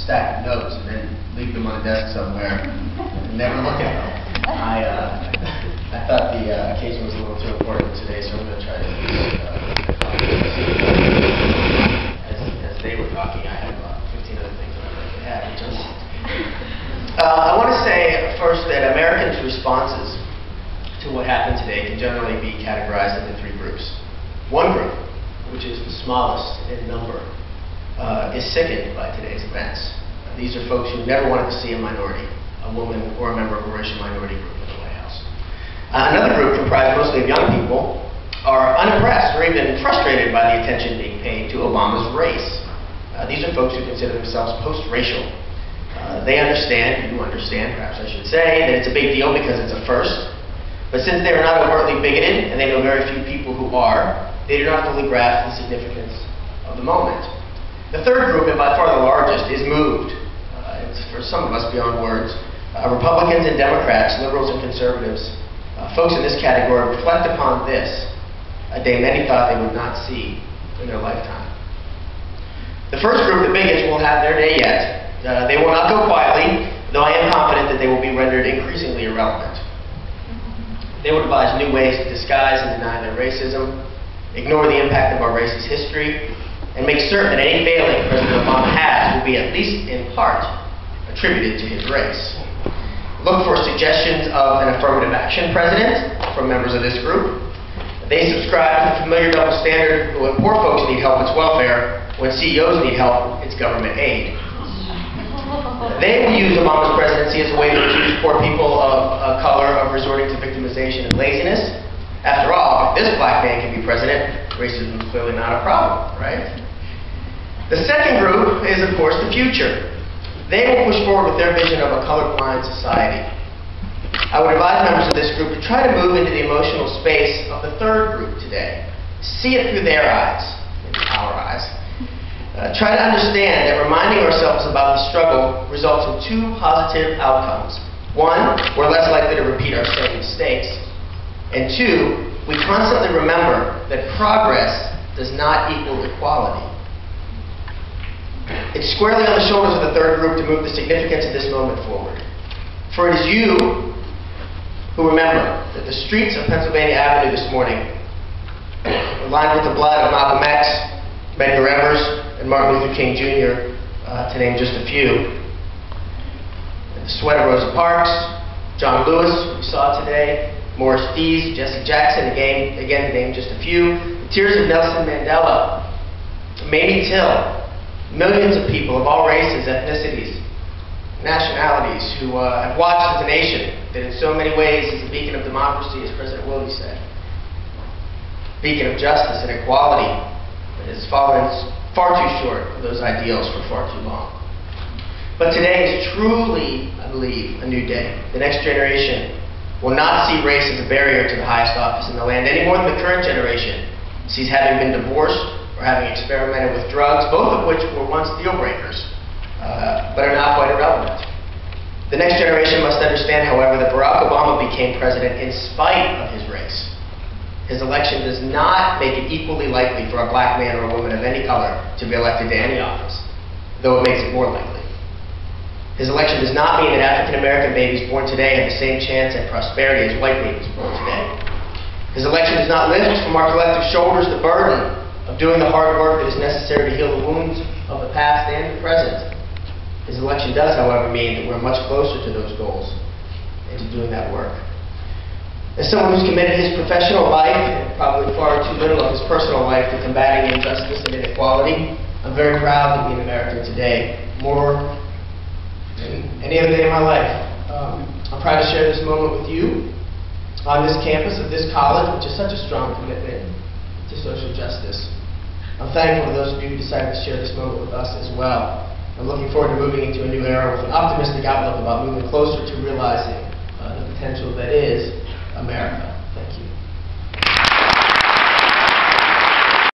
stack of notes and then leave them on a desk somewhere and never look at them. I thought the occasion was a little too important today, so I'm going to try to as they were talking, I had about 15 other things I'd like to add. I want to say first that Americans' responses to what happened today can generally be categorized into three groups. One group, which is the smallest in number, is sickened by today's events. These are folks who never wanted to see a minority, a woman or a member of a racial minority group in the White House. Another group, comprised mostly of young people, are unimpressed or even frustrated by the attention being paid to Obama's race. These are folks who consider themselves post-racial. They understand, you understand perhaps I should say, that it's a big deal because it's a first. But since they are not overtly bigoted, and they know very few people who are, they do not fully grasp the significance of the moment. The third group, and by far the largest, is moved. It's for some of us beyond words. Republicans and Democrats, liberals and conservatives, folks in this category reflect upon this, a day many thought they would not see in their lifetime. The first group, the biggest, will have their day yet. They will not go quietly, though I am confident that they will be rendered increasingly irrelevant. They will devise new ways to disguise and deny their racism, ignore the impact of our racist history, and make certain that any failing President Obama has will be at least in part attributed to his race. Look for suggestions of an affirmative action president from members of this group. They subscribe to the familiar double standard that when poor folks need help, it's welfare. When CEOs need help, it's government aid. They will use Obama's presidency as a way to accuse poor people of color of resorting to victimization and laziness. After all, if this black man can be president, racism is clearly not a problem, right? The second group is, of course, the future. They will push forward with their vision of a colorblind society. I would advise members of this group to try to move into the emotional space of the third group today. See it through their eyes, our eyes. Try to understand that reminding ourselves about the struggle results in two positive outcomes. One, we're less likely to repeat our same mistakes. And two, we constantly remember that progress does not equal equality. It's squarely on the shoulders of the third group to move the significance of this moment forward. For it is you who remember that the streets of Pennsylvania Avenue this morning were lined with the blood of Malcolm X, Medgar Evers, and Martin Luther King Jr., to name just a few. The sweat of Rosa Parks, John Lewis, who we saw today, Morris Dees, Jesse Jackson, again to name just a few. The tears of Nelson Mandela, Mamie Till, millions of people of all races, ethnicities, nationalities who have watched as a nation that in so many ways is a beacon of democracy, as President Willey said. Beacon of justice and equality that has fallen far too short of those ideals for far too long. But today is truly, I believe, a new day. The next generation will not see race as a barrier to the highest office in the land any more than the current generation sees having been divorced or having experimented with drugs, both of which were once deal breakers, but are now quite irrelevant. The next generation must understand, however, that Barack Obama became president in spite of his race. His election does not make it equally likely for a black man or a woman of any color to be elected to any office, though it makes it more likely. His election does not mean that African-American babies born today have the same chance at prosperity as white babies born today. His election does not lift from our collective shoulders the burden of doing the hard work that is necessary to heal the wounds of the past and the present. His election does, however, mean that we're much closer to those goals and to doing that work. As someone who's committed his professional life, and probably far too little of his personal life, to combating injustice and inequality, I'm very proud to be an American today, more than any other day of my life. I'm proud to share this moment with you on this campus of this college, which is such a strong commitment to social justice. I'm thankful to those of you who decided to share this moment with us as well. I'm looking forward to moving into a new era with an optimistic outlook about moving closer to realizing the potential that is America.